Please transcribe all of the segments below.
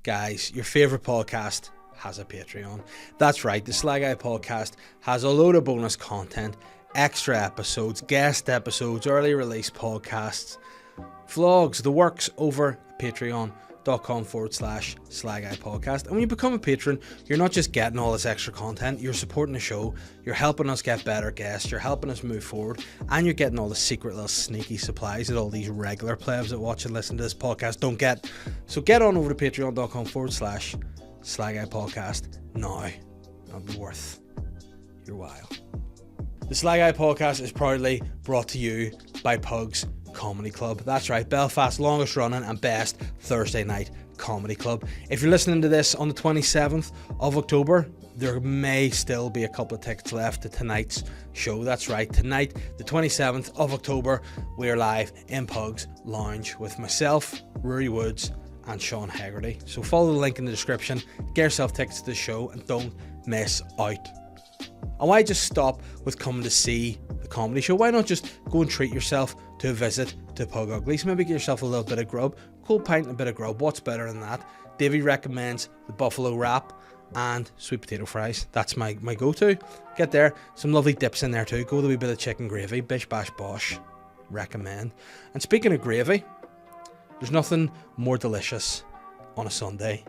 guys, your favourite podcast has a Patreon. That's right, the Sly Guy Podcast has a load of bonus content, extra episodes, guest episodes, early release podcasts, vlogs, the works over patreon.com/Sly Guy Podcast. And when you become a patron, you're not just getting all this extra content, you're supporting the show, you're helping us get better guests, you're helping us move forward, and you're getting all the secret little sneaky supplies that all these regular plebs that watch and listen to this podcast don't get. So get on over to patreon.com/Sly Guy Podcast now. It'll be worth your while. The Sly Guy Podcast is proudly brought to you by Pugs Comedy Club. That's right, Belfast's longest running and best Thursday night comedy club. If you're listening to this on the 27th of October, there may still be a couple of tickets left to tonight's show. That's right, tonight, the 27th of October, we're live in Pugs Lounge with myself, Rory Woods, and Sean Haggerty. So follow the link in the description, get yourself tickets to the show, and don't miss out. And why just stop with coming to see the comedy show? Why not just go and treat yourself to a visit to Pug Uglies? Maybe get yourself a little bit of grub, cold pint and a bit of grub. What's better than that? Davey recommends the buffalo wrap and sweet potato fries. That's my go-to. Get there, some lovely dips in there too. Go with a wee bit of chicken gravy, bish bash bosh. Recommend. And speaking of gravy, there's nothing more delicious on a Sunday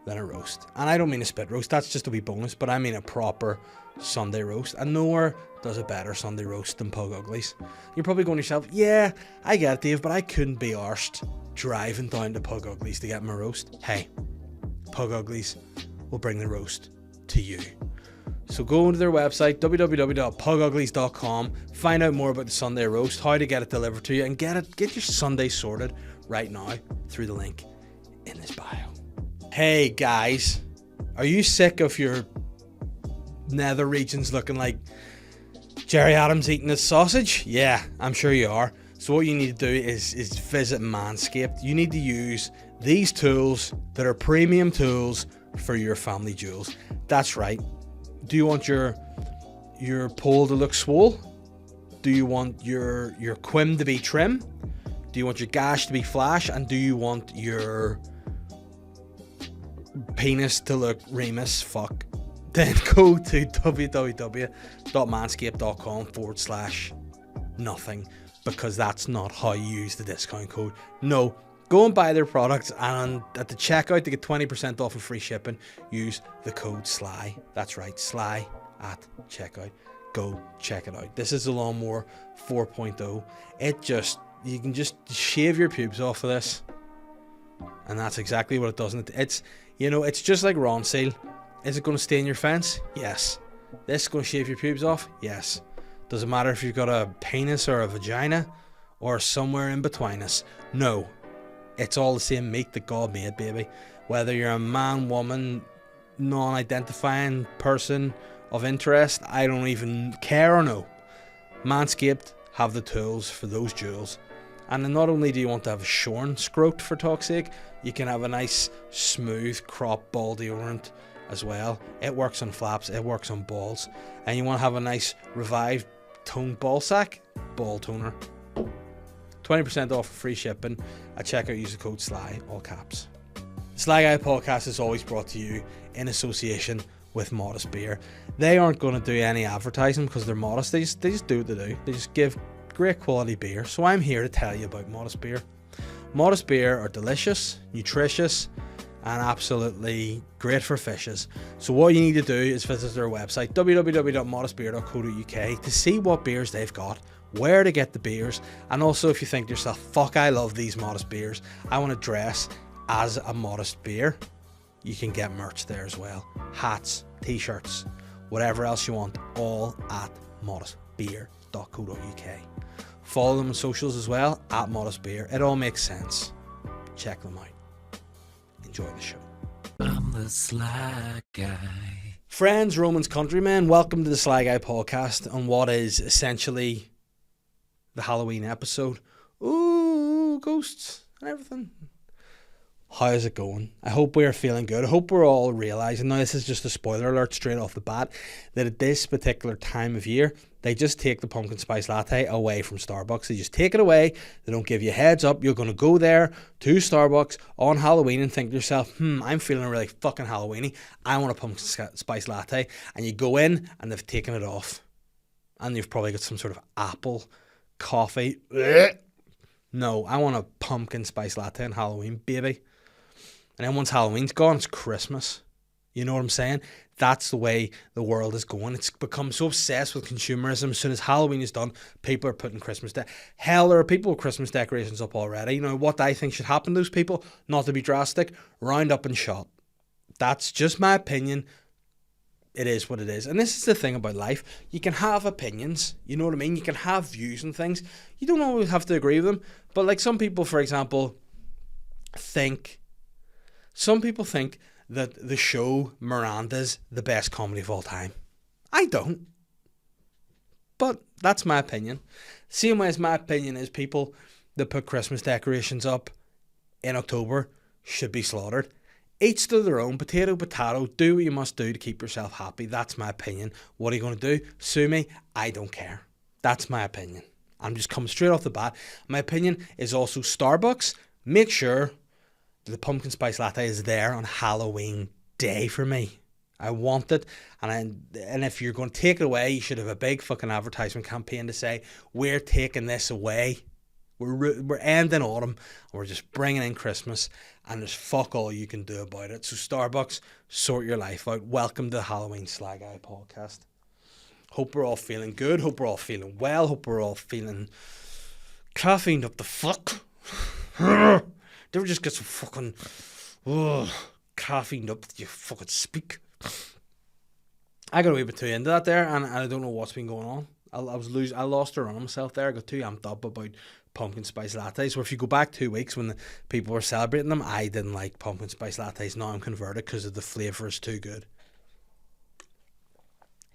than a roast. And I don't mean a spit roast, that's just a wee bonus, but I mean a proper Sunday roast. And nowhere does a better Sunday roast than Pug Uglies. You're probably going to yourself, yeah, I get it, Dave, but I couldn't be arsed driving down to Pug Uglies to get my roast. Hey, Pug Uglies will bring the roast to you. So go onto their website, www.puguglies.com, find out more about the Sunday roast, how to get it delivered to you, and get your Sunday sorted right now through the link in this bio. Hey guys, are you sick of your nether regions looking like Jerry Adams eating his sausage? Yeah, I'm sure you are. So what you need to do is visit Manscaped. You need to use these tools that are premium tools for your family jewels. That's right. Do you want your pole to look swole? Do you want your quim to be trim? Do you want your gash to be flash? And do you want your penis to look Remus? Fuck. Then go to www.manscaped.com/nothing, because that's not how you use the discount code. No, go and buy their products, and at the checkout to get 20% off and free shipping, use the code SLY. That's right, SLY at checkout. Go check it out. This is the Lawnmower 4.0. You can just shave your pubes off of this, and that's exactly what it does. It's just like Ron Seal. Is it going to stain your fence? Yes. This is going to shave your pubes off? Yes. Does it matter if you've got a penis or a vagina or somewhere in between us? No. It's all the same meat that God made, baby. Whether you're a man, woman, non-identifying person of interest, I don't even care or know. Manscaped have the tools for those jewels. And then not only do you want to have a shorn scrot for talk's sake, you can have a nice smooth crop ball deodorant as well. It works on flaps, it works on balls. And you want to have a nice revived toned ball sack, ball toner. 20% off for free shipping. At checkout, use the code SLY, all caps. The Sly Guy Podcast is always brought to you in association with Modest Beer. They aren't going to do any advertising because they're modest. They just do what they do. They just give great quality beer. So I'm here to tell you about Modest Beer. Modest Beer are delicious, nutritious, and absolutely great for fishes. So what you need to do is visit their website, www.modestbeer.co.uk, to see what beers they've got, where to get the beers, and also if you think to yourself, fuck, I love these Modest Beers, I want to dress as a Modest Beer, you can get merch there as well. Hats, t-shirts, whatever else you want, all at modestbeer.co.uk. Follow them on socials as well, at Modest Beer. It all makes sense. Check them out. Enjoy the show. I'm the Sly Guy. Friends, Romans, countrymen, welcome to the Sly Guy Podcast on what is essentially the Halloween episode. Ooh, ghosts and everything. How is it going? I hope we are feeling good. I hope we're all realising, now this is just a spoiler alert straight off the bat, that at this particular time of year, They just take the pumpkin spice latte away from Starbucks. They just take it away. They don't give you a heads up. You're going to go there to Starbucks on Halloween and think to yourself, I'm feeling really fucking Halloweeny. I want a pumpkin spice latte. And you go in and they've taken it off. And you've probably got some sort of apple coffee. No, I want a pumpkin spice latte on Halloween, baby. And then once Halloween's gone, it's Christmas. You know what I'm saying? That's the way the world is going. It's become so obsessed with consumerism. As soon as Halloween is done, people are putting Hell, there are people with Christmas decorations up already. You know, what I think should happen to those people, not to be drastic, round up and shot. That's just my opinion. It is what it is. And this is the thing about life. You can have opinions. You know what I mean? You can have views and things. You don't always have to agree with them. But like some people, for example, think that the show Miranda's the best comedy of all time. I don't. But that's my opinion. Same way as my opinion is people that put Christmas decorations up in October should be slaughtered. Each to their own. Potato, potato. Do what you must do to keep yourself happy. That's my opinion. What are you going to do? Sue me? I don't care. That's my opinion. I'm just coming straight off the bat. My opinion is also Starbucks. Make sure the pumpkin spice latte is there on Halloween day for me. I want it, and if you're going to take it away, you should have a big fucking advertisement campaign to say, we're taking this away. We're ending autumn, and we're just bringing in Christmas, and there's fuck all you can do about it. So Starbucks, sort your life out. Welcome to the Halloween Sly Guy Podcast. Hope we're all feeling good. Hope we're all feeling well. Hope we're all feeling caffeined up the fuck. Do you ever just get some fucking caffeined up that you fucking speak? I got a wee bit too into that there, and I don't know what's been going on. I lost the run of myself there. I got too amped up about pumpkin spice lattes. Where if you go back 2 weeks when the people were celebrating them, I didn't like pumpkin spice lattes. Now I'm converted because of the flavour is too good.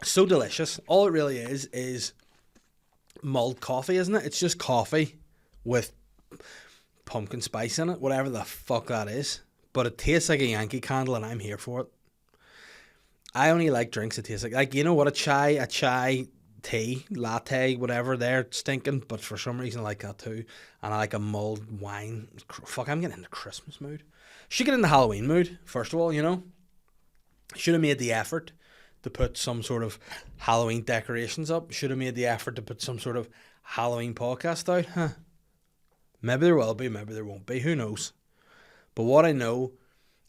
So delicious. All it really is mulled coffee, isn't it? It's just coffee with pumpkin spice in it, whatever the fuck that is. But it tastes like a Yankee Candle, and I'm here for it. I only like drinks that taste like you know what, a chai tea, latte, whatever, they're stinking, but for some reason I like that too. And I like a mulled wine. Fuck, I'm getting into Christmas mood. Should get in the Halloween mood, first of all, you know. Should have made the effort to put some sort of Halloween decorations up. Should have made the effort to put some sort of Halloween podcast out. Huh. Maybe there will be, maybe there won't be. Who knows? But what I know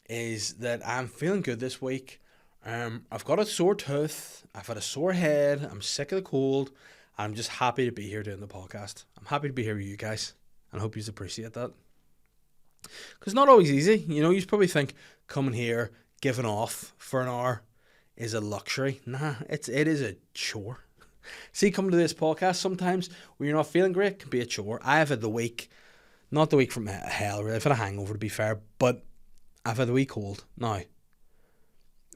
is that I'm feeling good this week. I've got a sore tooth. I've had a sore head. I'm sick of the cold. I'm just happy to be here doing the podcast. I'm happy to be here with you guys. And I hope you appreciate that. Because it's not always easy. You know, you probably think coming here, giving off for an hour is a luxury. Nah, it is a chore. See, coming to this podcast sometimes when you're not feeling great, it can be a chore. I have had the week, not the week from hell, really. I've had a hangover, to be fair, but I've had the week cold. Now,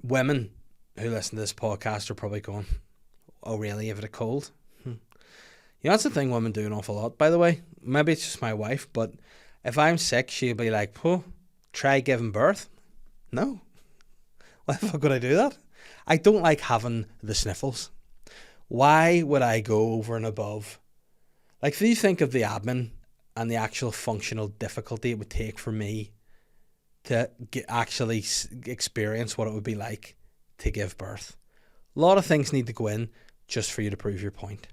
women who listen to this podcast are probably going, oh, really? You've had a cold? You know, that's the thing women do an awful lot, by the way. Maybe it's just my wife, but if I'm sick, she'll be like, oh, try giving birth. No. Why the fuck would I do that? I don't like having the sniffles. Why would I go over and above? Like, do you think of the admin and the actual functional difficulty it would take for me to actually experience what it would be like to give birth? A lot of things need to go in just for you to prove your point,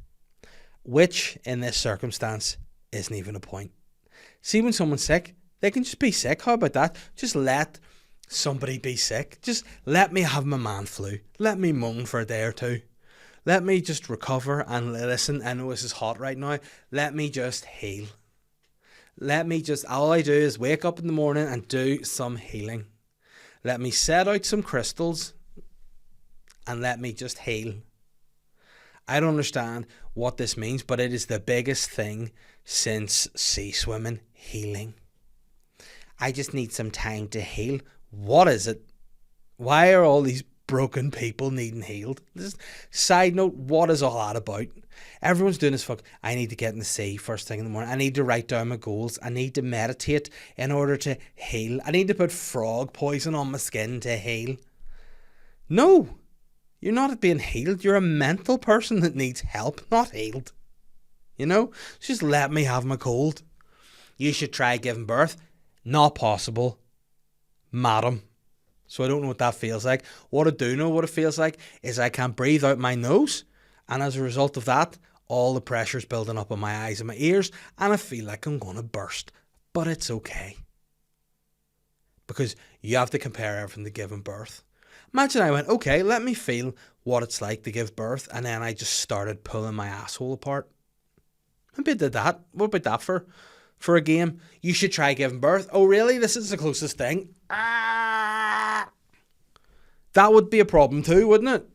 which in this circumstance isn't even a point. See, when someone's sick, they can just be sick. How about that? Just let somebody be sick. Just let me have my man flu. Let me moan for a day or two. Let me just recover and listen. I know this is hot right now. Let me just heal. All I do is wake up in the morning and do some healing. Let me set out some crystals and let me just heal. I don't understand what this means, but it is the biggest thing since sea swimming, healing. I just need some time to heal. What is it? Why are all these broken people needing healed? Just side note, what is all that about? Everyone's doing this fuck. I need to get in the sea first thing in the morning. I need to write down my goals. I need to meditate in order to heal. I need to put frog poison on my skin to heal. No, You're not being healed. You're a mental person that needs help, not healed. You know? Just let me have my cold. You should try giving birth. Not possible. Madam. So I don't know what that feels like. What I do know what it feels like is I can't breathe out my nose. And as a result of that, all the pressure's building up on my eyes and my ears. And I feel like I'm going to burst. But it's okay. Because you have to compare everything to giving birth. Imagine I went, okay, let me feel what it's like to give birth. And then I just started pulling my asshole apart. Maybe I did that. What about that for a game? You should try giving birth. Oh, really? This is the closest thing. That would be a problem too, wouldn't it?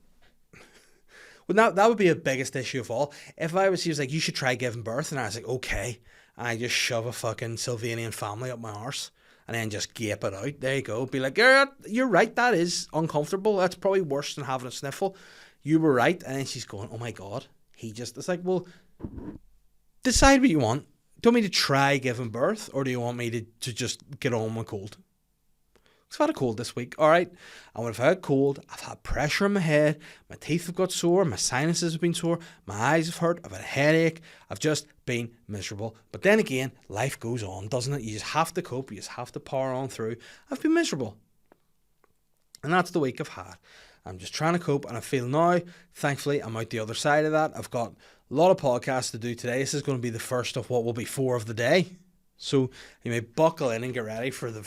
That would be the biggest issue of all. If he was like, you should try giving birth. And I was like, okay. And I just shove a fucking Sylvanian family up my arse. And then just gape it out. There you go. Be like, you're right. That is uncomfortable. That's probably worse than having a sniffle. You were right. And then she's going, oh my God. It's like, well, decide what you want. Do you want me to try giving birth? Or do you want me to just get on with cold? I've had a cold this week, all right? And when I've had a cold, I've had pressure in my head, my teeth have got sore, my sinuses have been sore, my eyes have hurt, I've had a headache, I've just been miserable. But then again, life goes on, doesn't it? You just have to cope, you just have to power on through. I've been miserable. And that's the week I've had. I'm just trying to cope, and I feel now, thankfully, I'm out the other side of that. I've got a lot of podcasts to do today. This is going to be the first of what will be 4 of the day. So you may buckle in and get ready for the...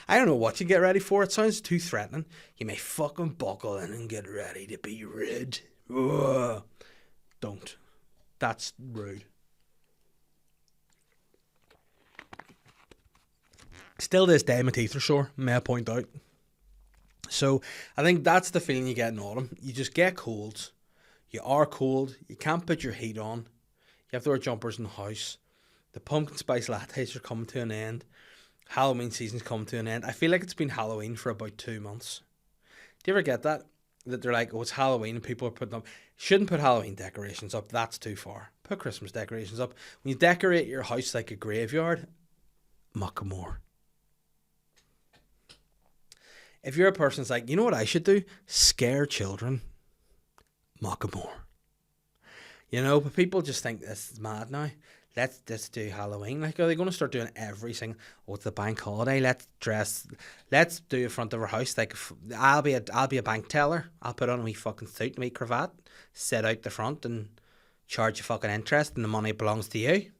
I don't know what you get ready for. It sounds too threatening. You may fucking buckle in and get ready to be rid. Ugh. Don't. That's rude. Still this day, my teeth are sore, may I point out. So I think that's the feeling you get in autumn. You just get colds. You are cold. You can't put your heat on. You have to wear jumpers in the house. The pumpkin spiced lattes are coming to an end. Halloween season's come to an end. I feel like it's been Halloween for about 2 months. Do you ever get that? That they're like, oh, it's Halloween and people are putting up... Shouldn't put Halloween decorations up. That's too far. Put Christmas decorations up. When you decorate your house like a graveyard, muck more. If you're a person that's like, you know what I should do? Scare children. Muck more. You know, but people just think this is mad now. Let's do Halloween. Like, are they going to start doing every single... Oh, it's the bank holiday. Let's do in front of our house. Like, I'll be a bank teller. I'll put on a wee fucking suit and a wee cravat, sit out the front and charge you fucking interest, and the money belongs to you.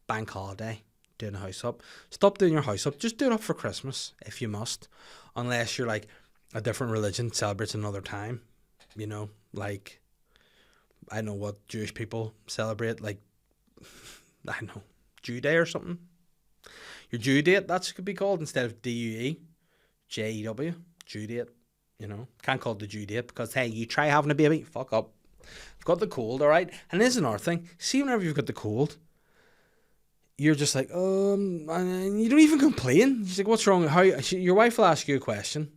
Bank holiday. Doing the house up. Stop doing your house up. Just do it up for Christmas if you must, unless you're like a different religion celebrates another time. You know, like I know what Jewish people celebrate, like. I don't know, Jew Day or something. Your Jew date, that could be called, instead of DUE, JEW, Jew date. You know, can't call it the Jew date because, hey, you try having a baby, fuck up. I've got the cold, all right? And here's another thing. See, whenever you've got the cold, you're just like, and you don't even complain. She's like, what's wrong? Your wife will ask you a question.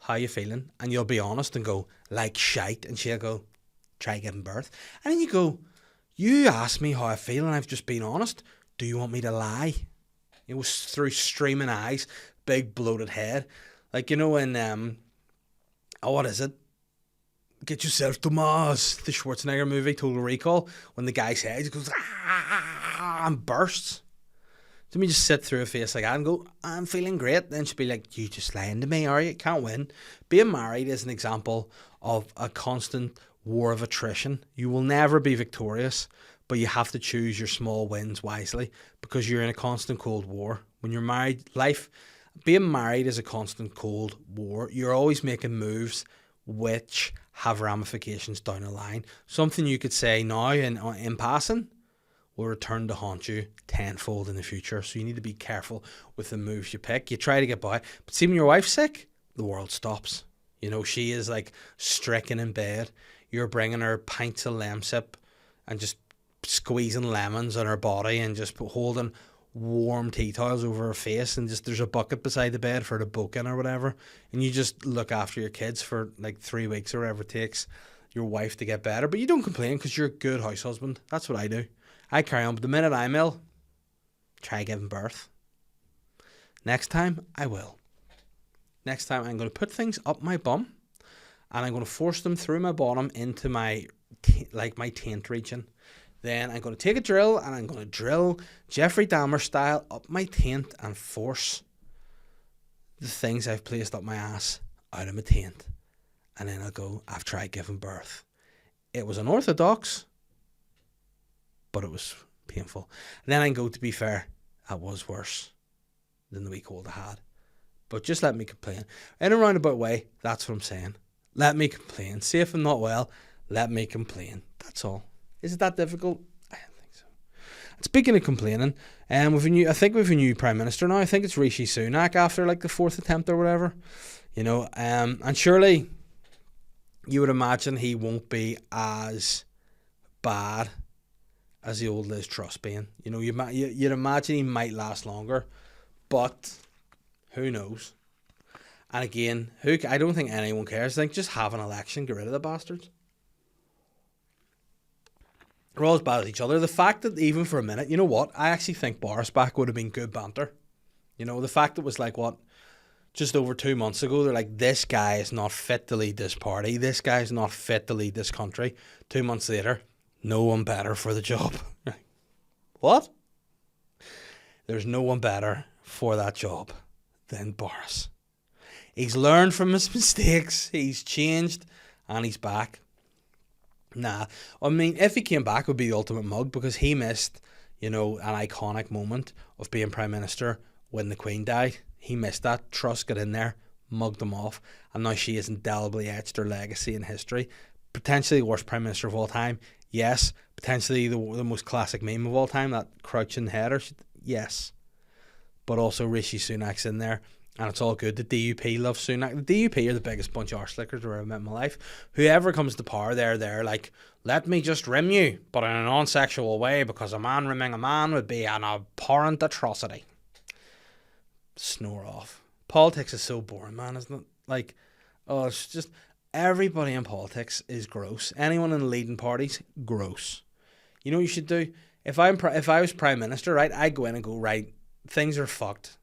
How you feeling? And you'll be honest and go, like shite. And she'll go, try giving birth. And then you go, you asked me how I feel and I've just been honest. Do you want me to lie? It was through streaming eyes, big bloated head. Like, you know when, what is it? Get yourself to Mars, the Schwarzenegger movie, Total Recall, when the guy's head goes, and bursts. Let me just sit through a face like that and go, I'm feeling great. Then she'd be like, you just lying to me, are you? Can't win. Being married is an example of a constant war of attrition. You will never be victorious, but you have to choose your small wins wisely because you're in a constant cold war. When you're married, being married is a constant cold war. You're always making moves which have ramifications down the line. Something you could say now in passing will return to haunt you tenfold in the future. So you need to be careful with the moves you pick. You try to get by, but see, when your wife's sick, the world stops. You know, she is like stricken in bed. You're bringing her pints of Lemsip and just squeezing lemons on her body and just holding warm tea towels over her face, and just there's a bucket beside the bed for the book in or whatever, and you just look after your kids for like 3 weeks or whatever it takes your wife to get better. But you don't complain because you're a good house husband. That's what I do. I carry on. But the minute I'm ill, try giving birth. Next time I will. Next time I'm going to put things up my bum and I'm going to force them through my bottom into my taint region. Then I'm going to take a drill and I'm going to drill Jeffrey Dahmer style up my taint and force the things I've placed up my ass out of my taint. And then I'll go, I've tried giving birth. It was unorthodox, but it was painful. And then I can go, to be fair, that was worse than the week old I had. But just let me complain. In a roundabout way, that's what I'm saying. Let me complain. See if I'm not well, let me complain. That's all. Is it that difficult? I don't think so. And speaking of complaining, I think we've a new Prime Minister now. I think it's Rishi Sunak after like the 4th attempt or whatever. And surely you would imagine he won't be as bad as the old Liz Truss being. You'd imagine he might last longer, but who knows? And again, I don't think anyone cares. I think just have an election, get rid of the bastards. We're all as bad as each other. The fact that even for a minute, you know what? I actually think Boris back would have been good banter. The fact that it was like, just over 2 months ago, they're like, this guy is not fit to lead this party. This guy is not fit to lead this country. 2 months later, no one better for the job. What? There's no one better for that job than Boris. He's learned from his mistakes. He's changed and he's back. Nah, I mean, if he came back, it would be the ultimate mug because he missed, an iconic moment of being Prime Minister when the Queen died. He missed that. Truss got in there, mugged him off, and now she has indelibly etched her legacy in history. Potentially the worst Prime Minister of all time, yes. Potentially the most classic meme of all time, that crouching header, yes. But also Rishi Sunak's in there. And it's all good. The DUP love Sunak. The DUP are the biggest bunch of arse-slickers I've ever met in my life. Whoever comes to power, they're like, let me just rim you, but in a non-sexual way, because a man rimming a man would be an abhorrent atrocity. Snore off. Politics is so boring, man, isn't it? Like, it's just, everybody in politics is gross. Anyone in the leading parties, gross. You know what you should do? If I was Prime Minister, right, I'd go in and go, right, things are fucked.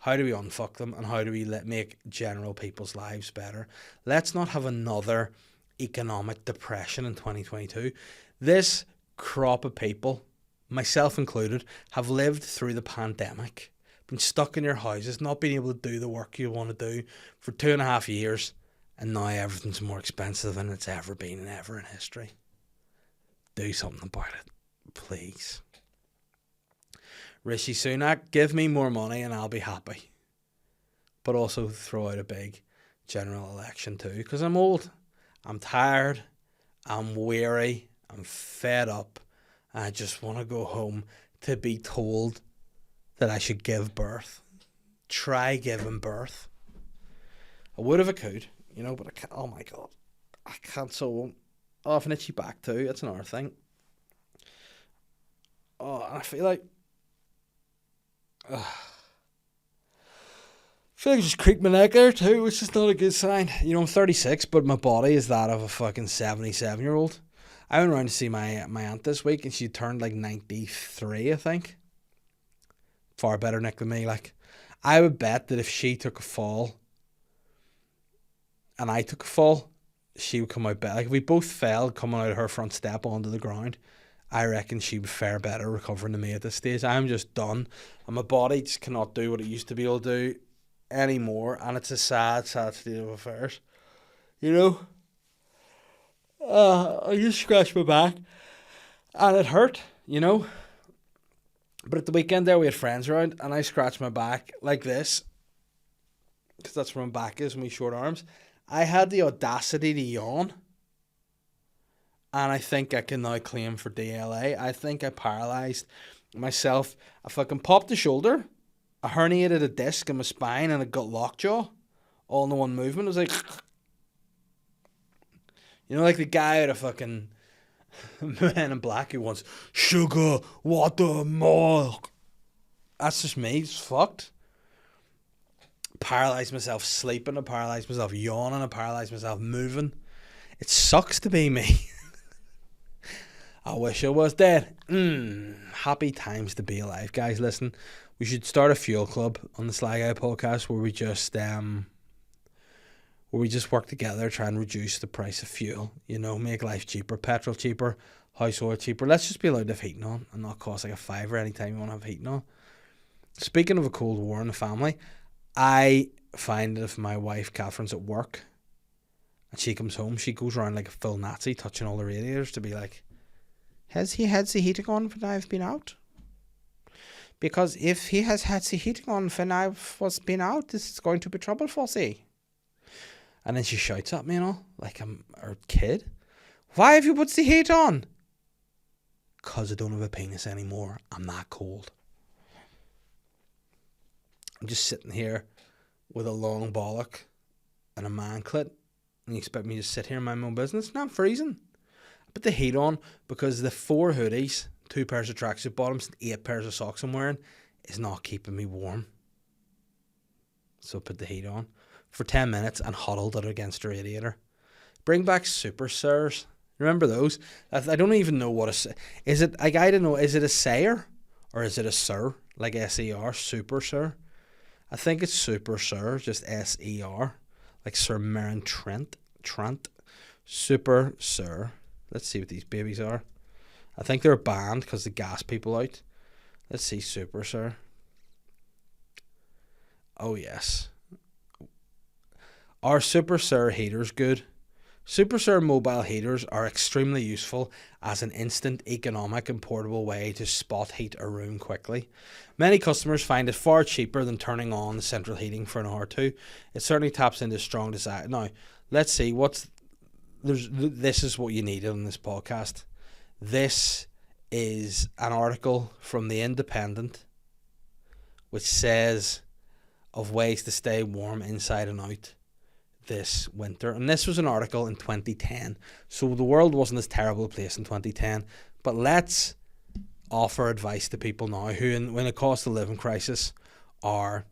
How do we unfuck them and how do we make general people's lives better? Let's not have another economic depression in 2022. This crop of people, myself included, have lived through the pandemic, been stuck in your houses, not being able to do the work you want to do for 2.5 years, and now everything's more expensive than it's ever been and ever in history. Do something about it, please. Rishi Sunak, give me more money and I'll be happy. But also throw out a big general election too, because I'm old, I'm tired, I'm weary, I'm fed up, and I just want to go home to be told that I should give birth. Try giving birth. I would if I could, but I can't. Oh my God, I can't. So I have an itchy back too. That's another thing. Oh, and I feel like I feel like I just creaked my neck there too, which is not a good sign. I'm 36, but my body is that of a fucking 77-year-old. I went around to see my aunt this week, and she turned like 93, I think. Far better Nick than me. Like, I would bet that if she took a fall and I took a fall, she would come out better. Like, if we both fell coming out of her front step onto the ground, I reckon she would fare better recovering than me at this stage. I'm just done. And my body just cannot do what it used to be able to do anymore. And it's a sad, sad state of affairs. I just scratched my back. And it hurt, But at the weekend there, we had friends around. And I scratched my back like this. Because that's where my back is, my short arms. I had the audacity to yawn. And I think I can now claim for DLA. I think I paralysed myself. I fucking popped the shoulder. I herniated a disc in my spine and I got lockjaw. All in the one movement. It was like... like the guy at a fucking Man in Black who wants sugar, water, milk. That's just me. It's fucked. Paralysed myself sleeping. I paralysed myself yawning. I paralysed myself moving. It sucks to be me. I wish I was dead. Happy times to be alive, guys. Listen, we should start a fuel club on the Sly Guy Podcast where we just where we just work together, try and reduce the price of fuel, make life cheaper, petrol cheaper, house oil cheaper. Let's just be allowed to have heating on and not cost like a fiver anytime you want to have heating on. Speaking of a cold war in the family, I find that if my wife Catherine's at work and she comes home, she goes around like a full Nazi touching all the radiators to be like, has he had the heating on when I've been out? Because if he has had the heating on when I've been out, this is going to be trouble for thee. And then she shouts at me, like I'm her kid. Why have you put the heat on? Because I don't have a penis anymore. I'm that cold. I'm just sitting here with a long bollock and a man clit, and you expect me to sit here and mind my own business? No, I'm freezing. I put the heat on because the 4 hoodies, 2 pairs of tracksuit bottoms, and 8 pairs of socks I'm wearing is not keeping me warm. So I put the heat on for 10 minutes and huddled it against the radiator. Bring back Super Sirs. Remember those? I don't even know what is it. Like, I don't know. Is it a Sayer or is it a Sir? Like SER, Super Sir. I think it's Super Sir, just SER, like Sir Merrin Trent. Super Sir. Let's see what these babies are. I think they're banned because they gas people out. Let's see, Super Sir. Oh yes. Are Super Sir heaters good? Super Sir mobile heaters are extremely useful as an instant, economic and portable way to spot heat a room quickly. Many customers find it far cheaper than turning on the central heating for an hour or two. It certainly taps into strong desire. Now, let's see, this is what you needed on this podcast. This is an article from The Independent which says of ways to stay warm inside and out this winter. And this was an article in 2010. So the world wasn't as terrible a place in 2010. But let's offer advice to people now who, in a cost of living crisis, are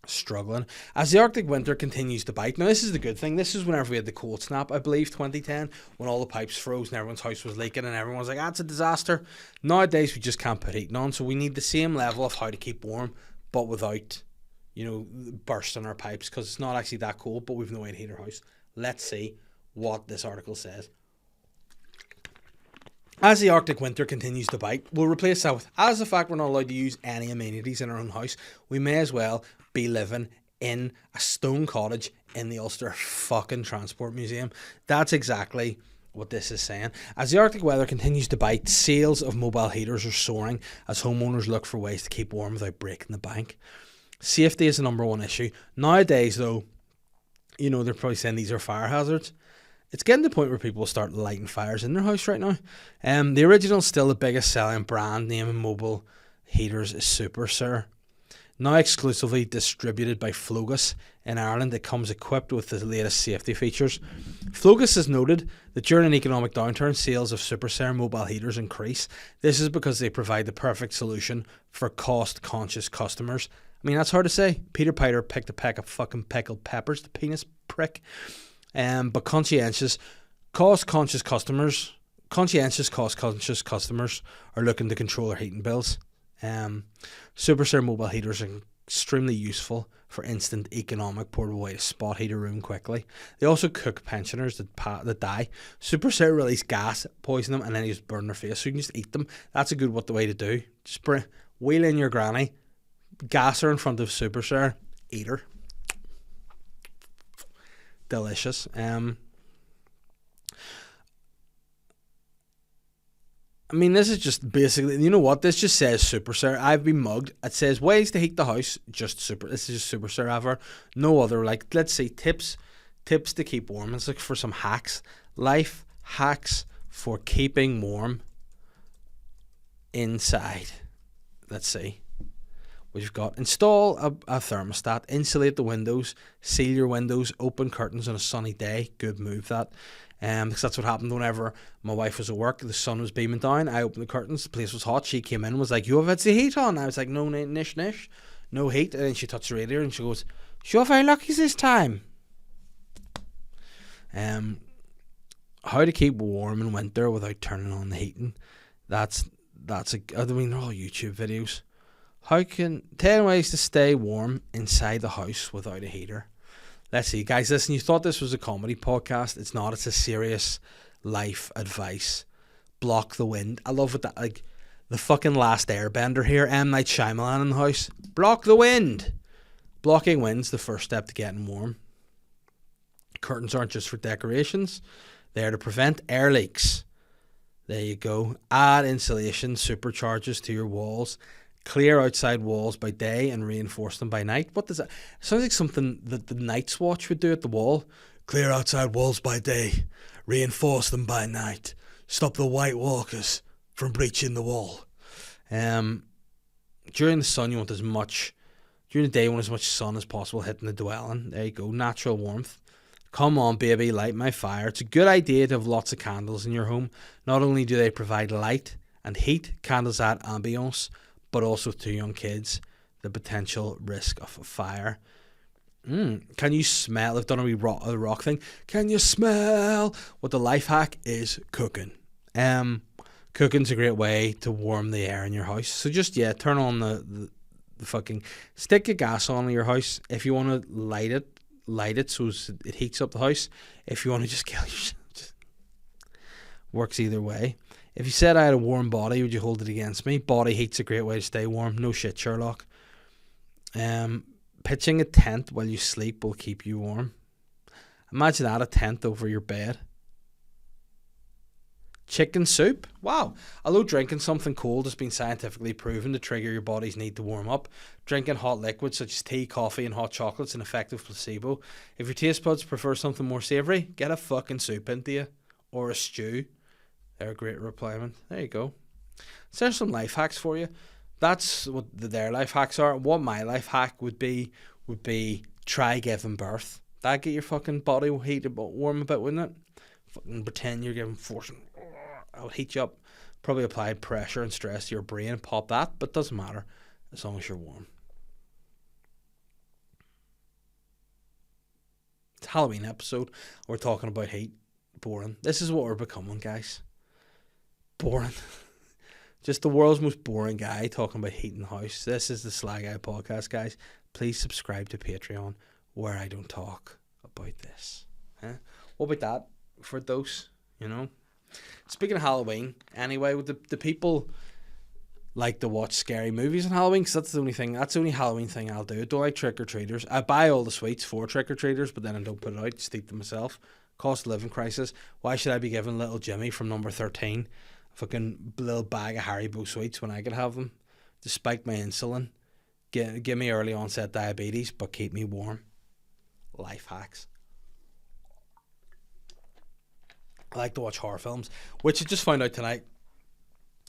struggling. As the Arctic winter continues to bite. Now, this is the good thing. This is whenever we had the cold snap, I believe, 2010, when all the pipes froze and everyone's house was leaking and everyone was like, it's a disaster. Nowadays, we just can't put heating on. So we need the same level of how to keep warm, but without bursting our pipes, because it's not actually that cold, but we've no way to heat our house. Let's see what this article says. As the Arctic winter continues to bite, we'll replace that with, as the fact we're not allowed to use any amenities in our own house, we may as well be living in a stone cottage in the Ulster fucking Transport Museum. That's exactly what this is saying. As the Arctic weather continues to bite, sales of mobile heaters are soaring as homeowners look for ways to keep warm without breaking the bank. Safety is the number one issue. Nowadays, though, they're probably saying these are fire hazards. It's getting to the point where people will start lighting fires in their house right now. The original, still the biggest selling brand name in mobile heaters is Super Sir. Now exclusively distributed by Flogus in Ireland, it comes equipped with the latest safety features. Flogus has noted that during an economic downturn, sales of Super Sir mobile heaters increase. This is because they provide the perfect solution for cost-conscious customers. I mean, that's hard to say. Peter Piper picked a peck of fucking pickled peppers, the penis prick. But conscientious, cost-conscious customers are looking to control their heating bills. Super Sir mobile heaters are extremely useful for instant, economic, portable way to spot heat a room quickly. They also cook pensioners that die. Super Sir release gas, poison them, and then you just burn their face. So you can just eat them. That's a good way to do. Just wheel in your granny, gas her in front of Super Sir, eat her. Delicious. I mean, this is just basically, you know what? This just says Super Sir. I've been mugged. It says ways to heat the house. Just Super. This is just Super Sir ever. No other. Like, let's see, tips to keep warm. Let's look for some hacks. Life hacks for keeping warm inside. Let's see. We've got install a thermostat, insulate the windows, seal your windows, open curtains on a sunny day. Good move, that. Because that's what happened whenever my wife was at work. The sun was beaming down. I opened the curtains. The place was hot. She came in and was like, "You have had the heat on." I was like, "No, nish, no heat." And then she touched the radiator and she goes, "You're very lucky this time." How to keep warm in winter without turning on the heating. They're all YouTube videos. 10 ways to stay warm inside the house without a heater. Let's see, guys, listen, you thought this was a comedy podcast. It's not. It's a serious life advice. Block the wind. I love what that, like, the fucking last airbender here, M. Night Shyamalan in the house. Block the wind. Blocking wind's the first step to getting warm. Curtains aren't just for decorations. They're to prevent air leaks. There you go. Add insulation supercharges to your walls. Clear outside walls by day and reinforce them by night. What does that... Sounds like something that the Night's Watch would do at the wall. Clear outside walls by day. Reinforce them by night. Stop the White Walkers from breaching the wall. During the sun, you want as much... During the day, you want as much sun as possible hitting the dwelling. There you go. Natural warmth. Come on, baby, light my fire. It's a good idea to have lots of candles in your home. Not only do they provide light and heat, candles add ambience, but also to young kids, the potential risk of a fire. Can you smell? I've done a wee rock thing. Can you smell? What the life hack is cooking. Cooking's a great way to warm the air in your house. So just, turn on the fucking... Stick a gas on in your house. If you want to light it so it heats up the house. If you want to just kill yourself, works either way. If you said I had a warm body, would you hold it against me? Body heat's a great way to stay warm. No shit, Sherlock. Pitching a tent while you sleep will keep you warm. Imagine that, a tent over your bed. Chicken soup. Wow. Although drinking something cold has been scientifically proven to trigger your body's need to warm up, drinking hot liquids such as tea, coffee and hot chocolate is an effective placebo. If your taste buds prefer something more savoury, get a fucking soup into you. Or a stew. They're a great replacement. There you go. So there's some life hacks for you. That's what their life hacks are. What my life hack would be try giving birth. That'd get your fucking body heated warm a bit, wouldn't it? Fucking pretend you're giving forcing. I would heat you up. Probably apply pressure and stress to your brain and pop that, but doesn't matter as long as you're warm. It's a Halloween episode. We're talking about heat. Boring. This is what we're becoming, guys. Boring. Just the world's most boring guy talking about heat in the house. This is the Sly Guy Podcast, guys. Please subscribe to Patreon where I don't talk about this. What about that for a dose, you know? Speaking of Halloween, anyway, the people like to watch scary movies on Halloween because that's the only Halloween thing I'll do. I don't like trick-or-treaters. I buy all the sweets for trick-or-treaters, but then I don't put it out, just eat them myself. Cost of living crisis. Why should I be giving little Jimmy from number 13 a fucking little bag of Haribo sweets when I could have them? To spike my insulin, give me early onset diabetes, but keep me warm. Life hacks. I like to watch horror films, which I just found out tonight.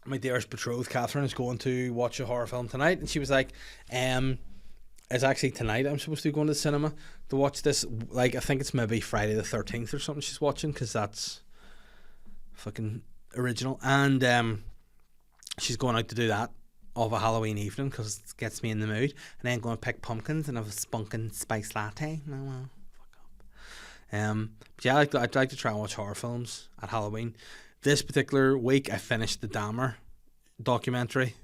My dearest betrothed, Catherine, is going to watch a horror film tonight, and she was like, it's actually tonight I'm supposed to be going to the cinema to watch this. Like, I think it's maybe Friday the 13th or something she's watching, because that's fucking original. And she's going out to do that of a Halloween evening because it gets me in the mood. And then going to pick pumpkins and have a pumpkin spiced latte. No, fuck up. But yeah, I'd like to try and watch horror films at Halloween. This particular week, I finished the Dahmer documentary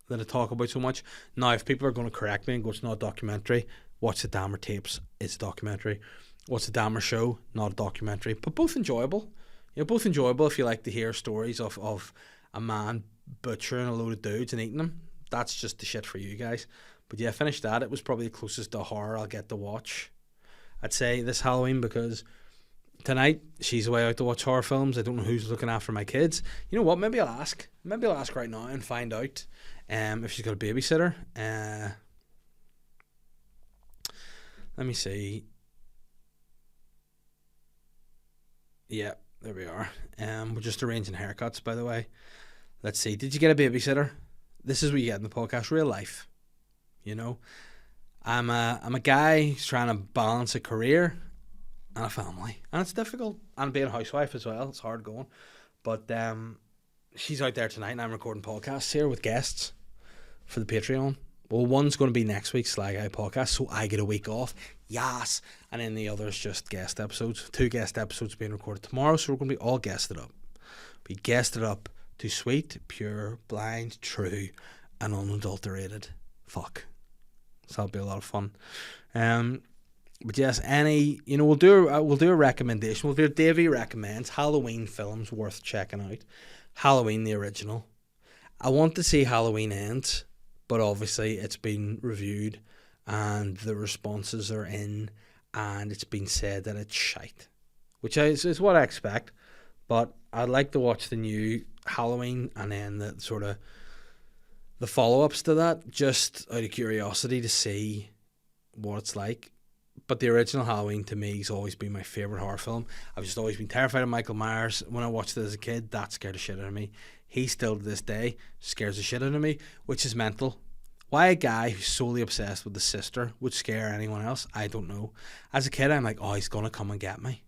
that I talk about so much. Now, if people are going to correct me and go, it's not a documentary, watch the Dahmer tapes, it's a documentary. Watch the Dahmer show, not a documentary. But both enjoyable. You know, both enjoyable if you like to hear stories of a man butchering a load of dudes and eating them. That's just the shit for you guys. But yeah, I finished that. It was probably the closest to horror I'll get to watch, I'd say, this Halloween, because tonight she's away out to watch horror films. I don't know who's looking after my kids. You know what? Maybe I'll ask. Maybe I'll ask right now and find out if she's got a babysitter. Let me see. Yeah, there we are. We're just arranging haircuts, by the way. Let's see. Did you get a babysitter? This is what you get in the podcast. Real life. You know, I'm a guy who's trying to balance a career and a family, and it's difficult. And being a housewife as well, it's hard going. But she's out there tonight, and I'm recording podcasts here with guests for the Patreon. Well, one's going to be next week's Sly Guy Podcast, so I get a week off. Yes. And then the other's just guest episodes. 2 guest episodes being recorded tomorrow, so we're going to be all guested up. Be guested up to sweet, pure, blind, true, and unadulterated fuck. So that'll be a lot of fun. But yes, we'll do a recommendation. We'll do Davey recommends Halloween films worth checking out. Halloween the original. I want to see Halloween Ends, but obviously it's been reviewed and the responses are in, and it's been said that it's shite, which is what I expect. But I'd like to watch the new Halloween and then the sort of the follow-ups to that, just out of curiosity to see what it's like. But the original Halloween to me has always been my favourite horror film. I've just always been terrified of Michael Myers. When I watched it as a kid, that scared the shit out of me. He still to this day scares the shit out of me, which is mental. Why a guy who's solely obsessed with the sister would scare anyone else, I don't know. As a kid, I'm like, oh, he's going to come and get me.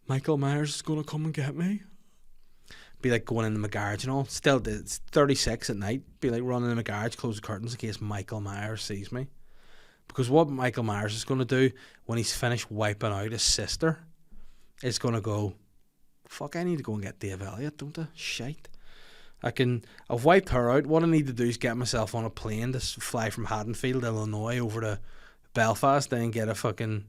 Michael Myers is going to come and get me. Be like going into my garage and all. Still, it's 36 at night. Be like running in my garage, close the curtains in case Michael Myers sees me. Because what Michael Myers is going to do when he's finished wiping out his sister is going to go, fuck, I need to go and get Dave Elliott, don't I? Shite. I've wiped her out. What I need to do is get myself on a plane to fly from Haddonfield, Illinois, over to Belfast, then get a fucking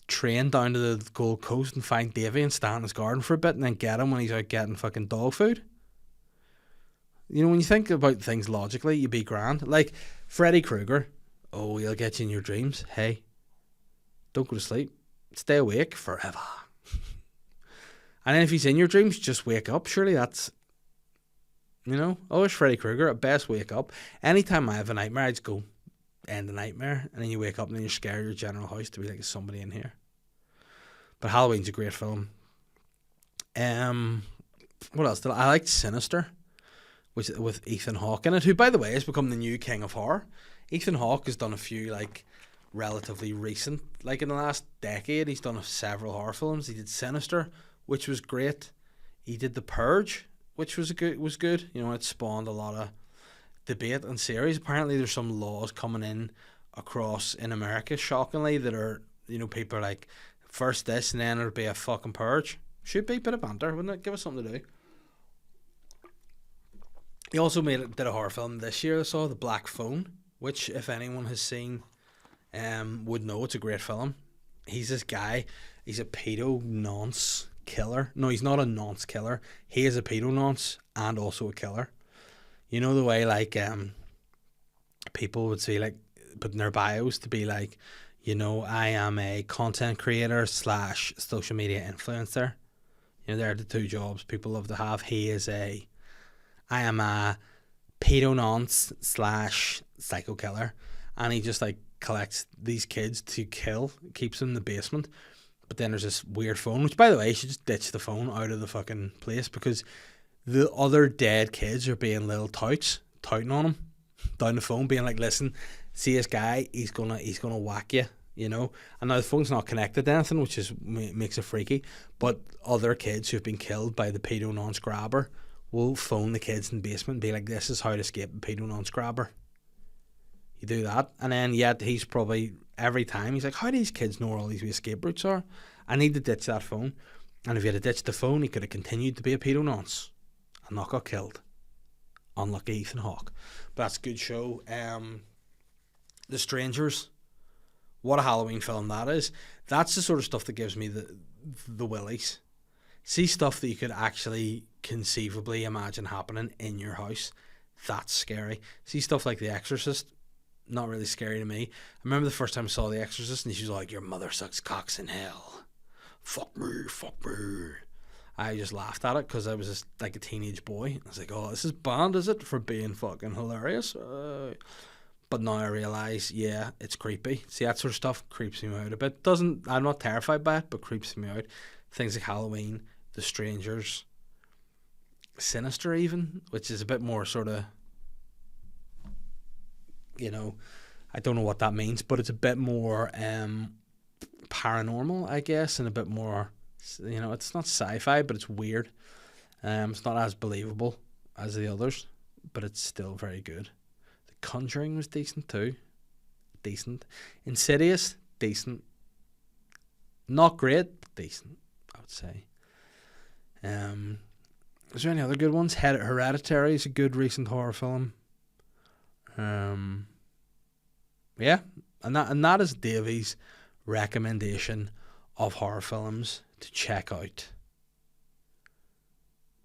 train down to the Gold Coast and find Davey and stand in his garden for a bit and then get him when he's out getting fucking dog food. You know, when you think about things logically, you'd be grand. Like Freddy Krueger. Oh, he'll get you in your dreams. Hey, don't go to sleep. Stay awake forever. And then if he's in your dreams, just wake up. Surely that's, oh, it's Freddy Krueger. At best, wake up. Anytime I have a nightmare, I just go end the nightmare. And then you wake up and then you're scared of your general house to be like, there's somebody in here. But Halloween's a great film. What else? I liked Sinister, with Ethan Hawke in it, who, by the way, has become the new king of horror. Ethan Hawke has done a few, relatively recent, in the last decade, he's done several horror films. He did Sinister, which was great. He did The Purge, which was good. It spawned a lot of debate and series. Apparently there's some laws coming in across in America, shockingly, that are, people are like, first this and then it'll be a fucking purge. Should be a bit of banter, wouldn't it? Give us something to do. He also did a horror film this year I saw, The Black Phone, which, if anyone has seen, would know it's a great film. He's this guy, he's a pedo nonce killer. No, he's not a nonce killer. He is a pedo nonce and also a killer. You know the way, people would say, put in their bios to be like, I am a content creator / social media influencer. They're the two jobs people love to have. I am a pedo nonce / psycho killer, and he just collects these kids to kill, keeps them in the basement. But then there's this weird phone, which, by the way, you should just ditch the phone out of the fucking place, because the other dead kids are being little touting on him down the phone, being like, listen, see this guy, he's gonna whack you, and now the phone's not connected to anything, which makes it freaky, but other kids who've been killed by the pedo nonce grabber will phone the kids in the basement and be like, this is how to escape a pedo nonce grabber. You do that, and then yet he's probably, every time, he's like, how do these kids know where all these escape routes are? I need to ditch that phone. And if he had ditched the phone, he could have continued to be a pedo nonce and not got killed. Unlucky Ethan Hawke. But that's a good show. The Strangers, what a Halloween film that is. That's the sort of stuff that gives me the willies. See stuff that you could actually conceivably imagine happening in your house. That's scary. See stuff like The Exorcist, not really scary to me. I remember the first time I saw The Exorcist and she was like, your mother sucks cocks in hell. Fuck me. I just laughed at it because I was just a teenage boy. I was like, oh, this is banned, is it? For being fucking hilarious. But now I realise, yeah, it's creepy. See, that sort of stuff creeps me out a bit. I'm not terrified by it, but creeps me out. Things like Halloween, The Strangers, Sinister even, which is a bit more sort of, I don't know what that means, but it's a bit more paranormal, I guess, and a bit more, it's not sci-fi, but it's weird. It's not as believable as the others, but it's still very good. The Conjuring was decent too. Decent. Insidious, decent. Not great, but decent, I would say. Is there any other good ones? Hereditary is a good recent horror film. Yeah, and that is Davies recommendation of horror films to check out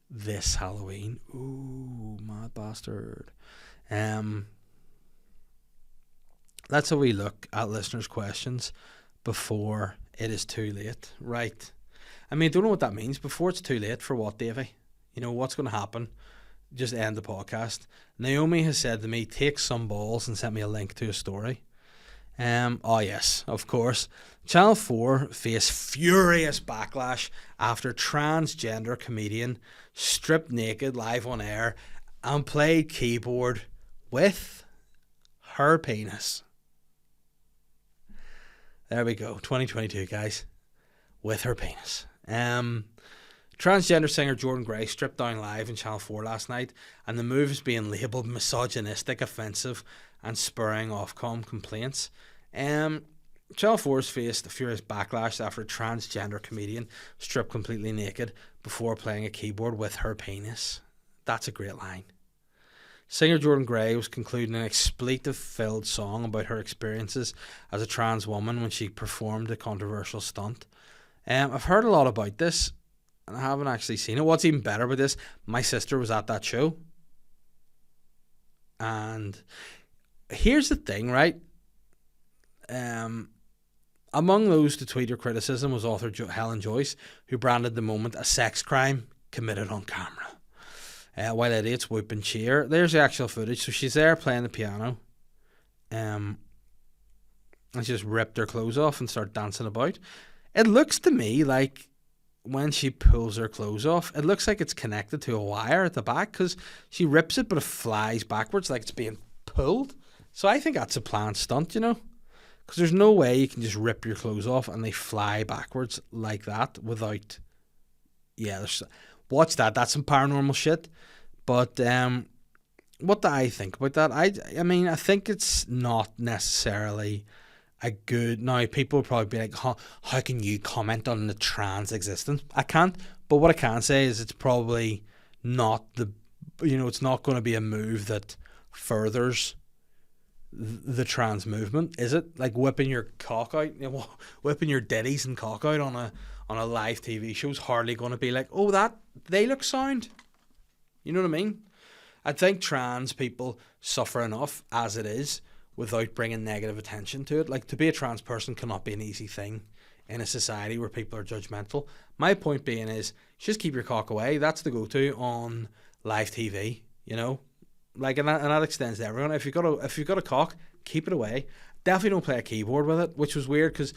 this Halloween. Ooh, mad bastard. Let's have a wee look at listeners' questions before it is too late. Right. I mean, I don't know what that means. Before it's too late for what, Davey? You know, what's going to happen? Just end the podcast. Naomi has said to me, take some balls, and sent me a link to a story. Oh yes, of course. Channel 4 face furious backlash after transgender comedian stripped naked live on air and played keyboard with her penis. There we go, 2022, guys, with her penis. Transgender singer Jordan Gray stripped down live in Channel 4 last night, and the move is being labelled misogynistic, offensive, and spurring Ofcom complaints. Channel 4 has faced a furious backlash after a transgender comedian stripped completely naked before playing a keyboard with her penis. That's a great line. Singer Jordan Gray was concluding an expletive-filled song about her experiences as a trans woman when she performed a controversial stunt. I've heard a lot about this, and I haven't actually seen it. What's even better about this, my sister was at that show. And here's the thing, right? Among those to tweet her criticism was author Helen Joyce, who branded the moment a sex crime committed on camera. While idiots whoop and cheer. There's the actual footage. So she's there playing the piano. And she just ripped her clothes off and started dancing about. It looks to me like when she pulls her clothes off, it looks like it's connected to a wire at the back, because she rips it but it flies backwards like it's being pulled. So I think that's a planned stunt, you know. Because there's no way you can just rip your clothes off and they fly backwards like that without... Yeah, watch that. That's some paranormal shit. But what do I think about that? I mean, I think it's not necessarily a good... Now, people will probably be like, how can you comment on the trans existence? I can't. But what I can say is it's probably not the... You know, it's not going to be a move that furthers the trans movement, is it? Like whipping your cock out, you know, whipping your ditties and cock out on a live TV show is hardly going to be like, oh, that they look sound. You know what I mean? I think trans people suffer enough as it is without bringing negative attention to it. Like, to be a trans person cannot be an easy thing in a society where people are judgmental. My point being is, just keep your cock away. That's the go-to on live TV, you know? Like, and that extends to everyone. If you've got a cock, keep it away. Definitely don't play a keyboard with it, which was weird because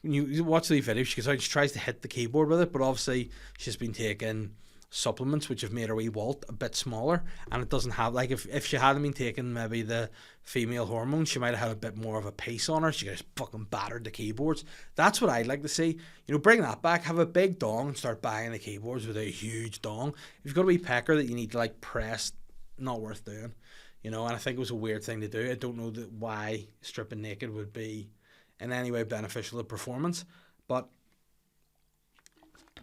when you watch the video, she goes out and she tries to hit the keyboard with it, but obviously she's been taking supplements which have made her wee walt a bit smaller, and it doesn't have, like, if she hadn't been taking maybe the female hormone, she might have had a bit more of a pace on her. She just fucking battered the keyboards. That's what I'd like to see. You know, bring that back. Have a big dong and start banging the keyboards with a huge dong. If you've got a wee pecker that you need to like press, not worth doing, you know. And I think it was a weird thing to do. I don't know why stripping naked would be in any way beneficial to performance, but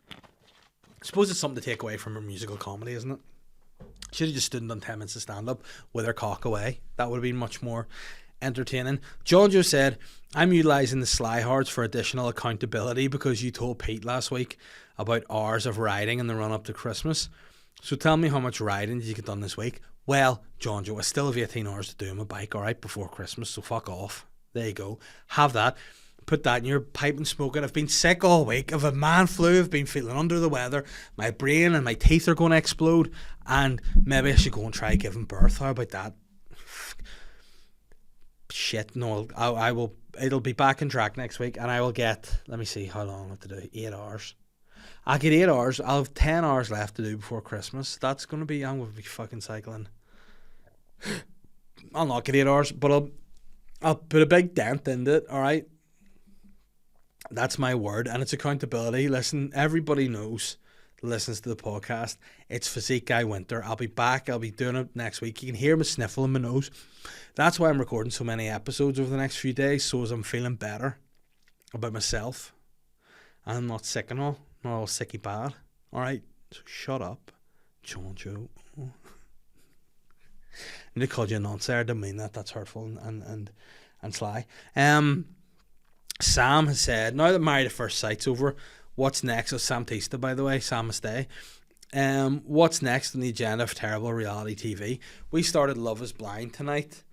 I suppose it's something to take away from her musical comedy, isn't it? Should have just stood and done 10 minutes of stand-up with her cock away. That would have been much more entertaining. John Joe said, I'm utilising the Sly Hards for additional accountability because you told Pete last week about hours of riding in the run-up to Christmas. So tell me, how much riding did you get done this week? Well, John Joe, I still have 18 hours to do on my bike, all right, before Christmas, so fuck off. There you go. Have that. Put that in your pipe and smoke it. I've been sick all week. I've had man flu. I've been feeling under the weather. My brain and my teeth are going to explode. And maybe I should go and try giving birth. How about that? Shit. No, I will. It'll be back in track next week. And I will get, let me see how long I have to do. 8 hours. I'll get 8 hours. I'll have 10 hours left to do before Christmas. That's going to be, I'm going to be fucking cycling. I'll not get 8 hours, but I'll put a big dent into it. All right. That's my word, and it's accountability. Listen, everybody knows, listens to the podcast, it's Physique Guy Winter. I'll be back. I'll be doing it next week. You can hear me sniffling my nose. That's why I'm recording so many episodes over the next few days, so as I'm feeling better about myself. And I'm not sick and all. Not all sicky bad. All right, so shut up, John Joe. I need to call you a nonce. I don't mean that. That's hurtful and sly. Sam has said, now that Married at First Sight's over, what's next? Oh, Sam Tista, by the way. Sam must stay. What's next on the agenda for terrible reality TV? We started Love is Blind tonight.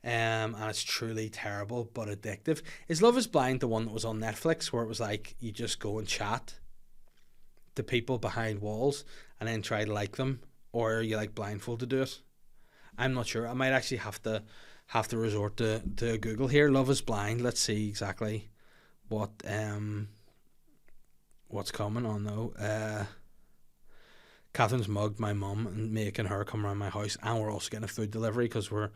And it's truly terrible but addictive. Is Love is Blind the one that was on Netflix where it was like you just go and chat to people behind walls and then try to like them, or are you like blindfolded to do it? I'm not sure. I might actually have to resort to Google here. Love is Blind. Let's see exactly what's coming on though. Catherine's mugged my mum and making her come around my house, and we're also getting a food delivery because we're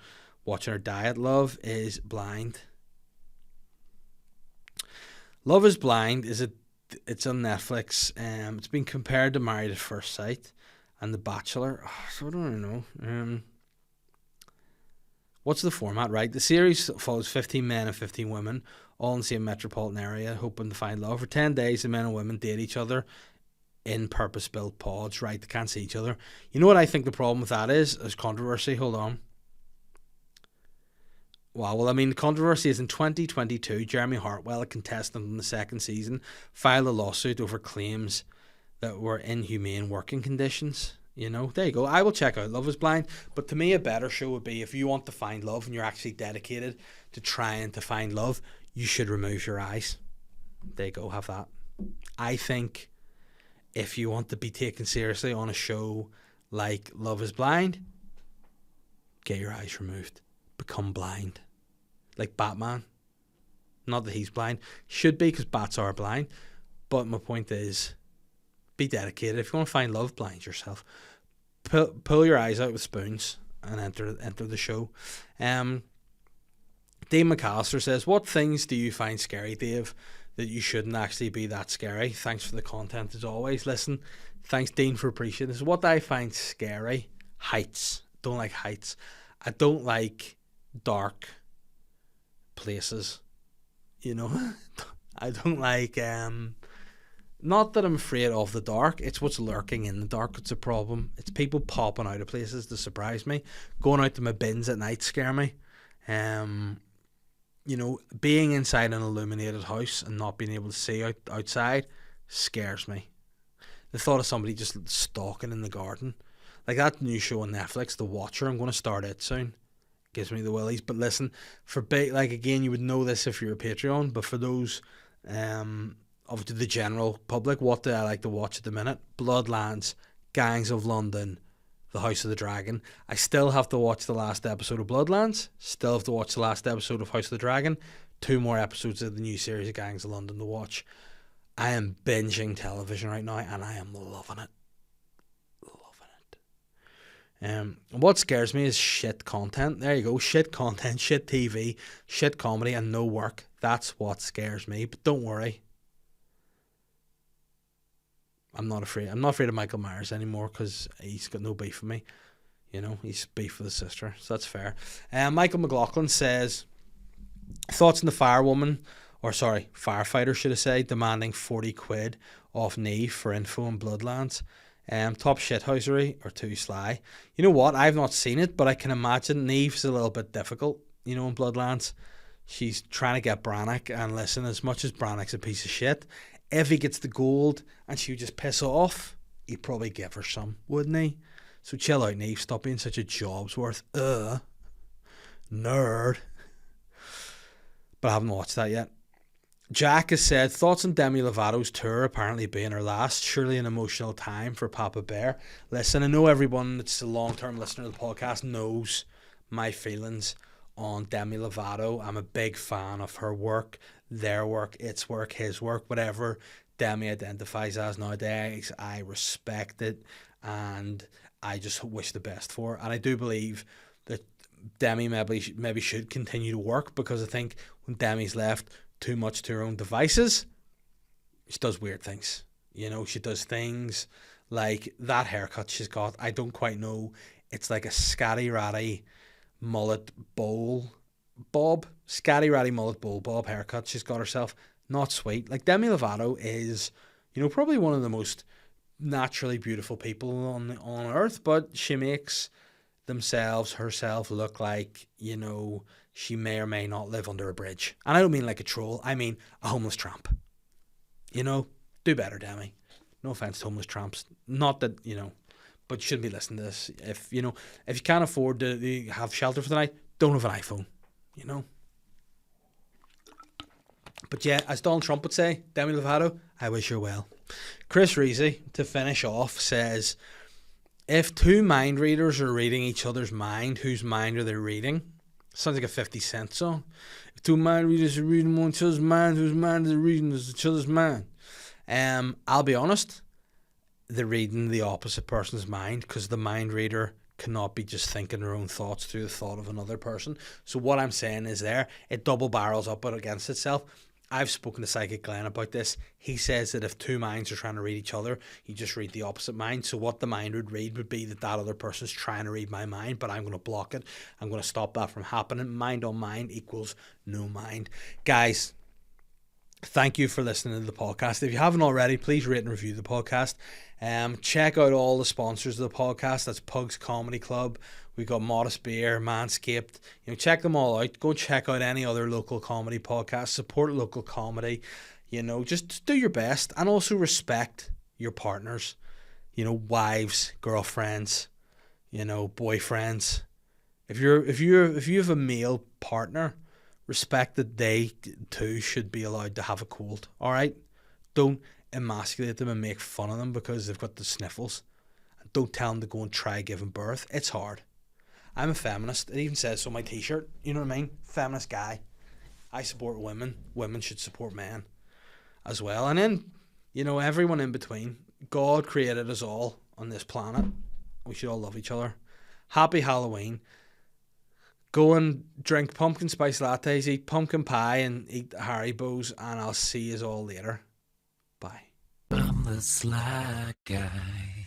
watching her diet. Love is Blind. Love is Blind it's on Netflix. It's been compared to Married at First Sight and The Bachelor. So I don't know. What's the format, right? The series follows 15 men and 15 women, all in the same metropolitan area, hoping to find love. For 10 days, the men and women date each other in purpose-built pods, right? They can't see each other. You know what I think the problem with that is? There's controversy. Hold on. Wow, well, I mean, the controversy is in 2022, Jeremy Hartwell, a contestant in the second season, filed a lawsuit over claims that were inhumane working conditions. You know, there you go. I will check out Love is Blind. But to me, a better show would be if you want to find love and you're actually dedicated to trying to find love, you should remove your eyes. There you go, have that. I think if you want to be taken seriously on a show like Love is Blind, get your eyes removed. Become blind. Like Batman. Not that he's blind. Should be, because bats are blind. But my point is, be dedicated. If you want to find love, blind yourself. Pull your eyes out with spoons and enter the show. Dave McAllister says, what things do you find scary, Dave, that you shouldn't actually be that scary? Thanks for the content as always. Listen, thanks Dean for appreciating this. What I find scary, heights. Don't like heights. I don't like dark places. You know, I don't like not that I'm afraid of the dark, it's what's lurking in the dark that's a problem. It's people popping out of places to surprise me. Going out to my bins at night scare me. You know, being inside an illuminated house and not being able to see outside scares me. The thought of somebody just stalking in the garden. Like that new show on Netflix, The Watcher, I'm going to start it soon. Gives me the willies. But listen, for like again, you would know this if you're a Patreon, but for those of the general public, what do I like to watch at the minute? Bloodlands, Gangs of London, The House of the Dragon. I still have to watch the last episode of Bloodlands. Still have to watch the last episode of House of the Dragon. 2 more episodes of the new series of Gangs of London to watch. I am binging television right now, and I am loving it. What scares me is shit content. There you go. Shit content, shit TV, shit comedy, and no work. That's what scares me. But don't worry. I'm not afraid. I'm not afraid of Michael Myers anymore because he's got no beef with me. You know, he's beef with his sister. So that's fair. Michael McLaughlin says, thoughts on the firefighter, should I say, demanding 40 quid off Neve for info on Bloodlands. Top shithousery or too sly. You know what? I've not seen it, but I can imagine Neve's a little bit difficult, you know, in Bloodlands. She's trying to get Brannock, and listen, as much as Brannock's a piece of shit, if he gets the gold and she would just piss off, he'd probably give her some, wouldn't he? So chill out, Neve. Stop being such a job's worth. Nerd. But I haven't watched that yet. Jack has said, thoughts on Demi Lovato's tour apparently being her last. Surely an emotional time for Papa Bear. Listen, I know everyone that's a long-term listener to the podcast knows my feelings on Demi Lovato. I'm a big fan of her work, their work, its work, his work, whatever Demi identifies as nowadays. I respect it, and I just wish the best for her. And I do believe that Demi maybe should continue to work, because I think when Demi's left too much to her own devices, she does weird things. You know, she does things like that haircut she's got. I don't quite know. It's like a scatty ratty mullet bowl bob. Scatty ratty mullet bowl bob haircut she's got herself. Not sweet. Like, Demi Lovato is, you know, probably one of the most naturally beautiful people on earth, but she makes herself look like, you know, she may or may not live under a bridge. And I don't mean like a troll. I mean a homeless tramp. You know, do better, Demi. No offense to homeless tramps. Not that, you know, but you shouldn't be listening to this. If you can't afford to have shelter for the night, don't have an iPhone. You know. But yeah, as Donald Trump would say, Demi Lovato, I wish her well. Chris Reesey, to finish off, says, if two mind readers are reading each other's mind, whose mind are they reading? Sounds like a 50 Cent song. If two mind readers are reading each other's mind, whose mind are they reading each other's mind? I'll be honest, they're reading the opposite person's mind, because the mind reader cannot be just thinking their own thoughts through the thought of another person. So what I'm saying is it double barrels up against itself. I've spoken to Psychic Glenn about this. He says that if two minds are trying to read each other, you just read the opposite mind. So what the mind would read would be that other person's trying to read my mind, but I'm going to block it. I'm going to stop that from happening. Mind on mind equals no mind. Guys, thank you for listening to the podcast. If you haven't already, please rate and review the podcast. Check out all the sponsors of the podcast. That's Pugs Comedy Club. We got Modest Beer, Manscaped. You know, check them all out. Go check out any other local comedy podcasts. Support local comedy. You know, just do your best, and also respect your partners. You know, wives, girlfriends, you know, boyfriends. If you have a male partner, respect that they too should be allowed to have a cold. All right, don't emasculate them and make fun of them because they've got the sniffles. And don't tell them to go and try giving birth. It's hard. I'm a feminist. It even says so on my t-shirt. You know what I mean? Feminist guy. I support women. Women should support men as well. And then, you know, everyone in between. God created us all on this planet. We should all love each other. Happy Halloween. Go and drink pumpkin spice lattes, eat pumpkin pie, and eat Haribos, and I'll see you all later. Bye. I'm the Sly Guy.